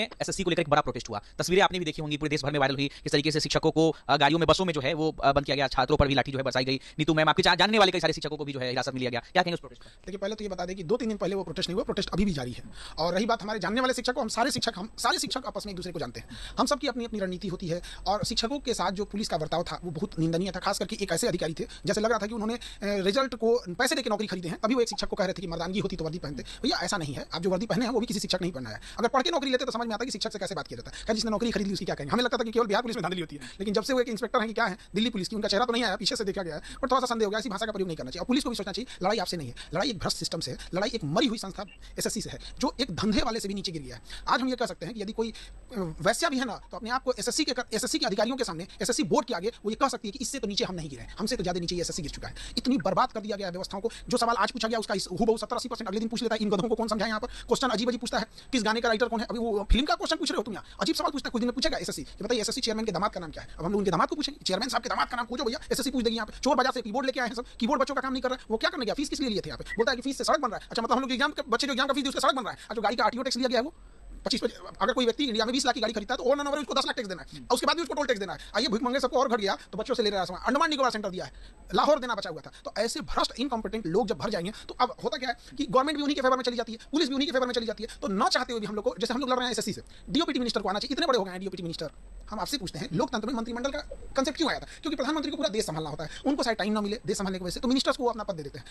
SSC को लेकर एक बड़ा प्रोटेस्ट हुआ। तस्वीरें आपने भी देखी होंगी, पूरे देश भर में वायरल हुई। किस तरीके से शिक्षकों को गाड़ियों में, बसों में जो है वो बंद किया गया, छात्रों पर भी लाठी जो है बरसाई गई। नीतू मैम, आपके जानने वाले कई सारे शिक्षकों को भी जो है हिरासत में लिया गया। क्या कहेंगे उस प्रोटेस्ट पर? देखिए, पहले तो ये बता दें कि 2-3 दिन पहले वो प्रोटेस्ट नहीं हुआ, प्रोटेस्ट अभी भी जारी है। और रही बात हमारे जानने वाले शिक्षक, हम सारे शिक्षक आपस में एक दूसरे को जानते हैं। हम सबकी अपनी अपनी रणनीति होती है। और शिक्षकों के साथ जो पुलिस का बर्ताव था वो बहुत निंदनीय था। खास करके एक ऐसे अधिकारी थे जैसे लग रहा था कि उन्होंने रिजल्ट को पैसे देकर नौकरी खरीदे हैं। तभी वो एक शिक्षक को कह रहे थे कि मर्दानगी होती तो वर्दी पहनते। भैया ऐसा नहीं है, आप जो वर्दी पहने हैं वो भी किसी शिक्षक नहीं पहना है। अगर पढ़ के नौकरी लेते तो समझ में आता है कि शिक्षक से कैसे बात किया जाता है। जिसने नौकरी खरीद ली उसकी क्या कहेंगे। हमें लगता था कि केवल बिहार पुलिस में धांधली होती है, लेकिन जब से वो एक इंस्पेक्टर है कि क्या है दिल्ली पुलिस की, उनका चेहरा तो नहीं आया, पीछे से देखा गया है, पर थोड़ा सा संदेह हो गया। ऐसी भाषा का प्रयोग नहीं करना चाहिए। और पुलिस को भी सोचना चाहिए लड़ाई आपसे नहीं है, लड़ाई एक भ्रष्ट सिस्टम से है, लड़ाई एक मरी हुई संस्था एसएससी से है, जो एक धंधे वाले से भी नीचे गिर गया है। आज हम ये कह सकते हैं कि यदि कोई वैश्या भी है ना, तो अपने आप को एसएससी के अधिकारियों के सामने, एसएससी बोर्ड के आगे वो ये कह सकती है कि इससे तो नीचे हम नहीं गिरे, हमसे तो ज्यादा नीचे ये एसएससी गिर चुका है। इतनी बर्बाद कर दिया गया है व्यवस्थाओं को। जो सवाल आज पूछा गया उसका हूबहू 70-80% अगले दिन पूछ लेता है। इन गधों को कौन समझाए। यहाँ पर क्वेश्चन अजीब अजीब पूछता है, किस गाने का राइटर कौन है। अभी वो फिल्म का क्वेश्चन पूछ रहे हो तुम, यहाँ अजीब सवाल पूछता है। कुछ दिन में पूछेगा एसएससी, बताइए एसएससी चेयरमैन के दामाद का नाम क्या है। अब हम लोग उनके दामाद को पूछेंगे, चेयरमैन साहब के दामाद का नाम पूछो भैया, एसएससी पूछ देगी। यहाँ पे चोर बाजार से कीबोर्ड लेके आए हैं सब, कीबोर्ड बच्चों का काम नहीं कर रहा है, वो क्या करने गया, फीस किस लिए लिए थे। यहाँ पे बोलता है कि फीस से सड़क बन रहा है। अच्छा, मतलब हम लोग एग्जाम के बच्चे जो एग्जाम का फीस उससे सड़क बन रहा है। जो गाड़ी का आरटीओ टैक्स लिया गया है वो 25, अगर कोई व्यक्ति इंडिया में 20 लाख की गाड़ी खरीदता है तो ओवर नंबर उसको 10 लाख टैक्स देना है, और उसके बाद भी उसको टोल टैक्स देना है। आइए भूखमंगे सबको और घट गया तो बच्चों से ले रहा है। अंडमान निकोबार सेंटर दिया है, लाहौर देना बचा हुआ था। तो ऐसे भ्रष्ट इनकॉम्पिटेंट लोग जब भर जाएंगे तो अब होता क्या है कि गवर्नमेंट भी उन्हीं के फेवर में चली जाती है, पुलिस भी उन्हीं के फेवर में चली जाती है। तो न चाहते हुए भी हम लोग को, जैसे हम लोग लड़ रहे हैं एसएससी से, डीओपीटी मिनिस्टर को आना चाहिए। इतने बड़े हो गए हैं डीओपीटी मिनिस्टर। हम आपसे पूछते हैं लोकतंत्र में मंत्रिमंडल का कंसेप्ट क्यों आया था? क्योंकि प्रधानमंत्री को पूरा देश संभालना होता है, उनको शायद टाइम ना मिले देश संभालने की वजह से, तो मिनिस्टर्स को अपना पद दे देते हैं।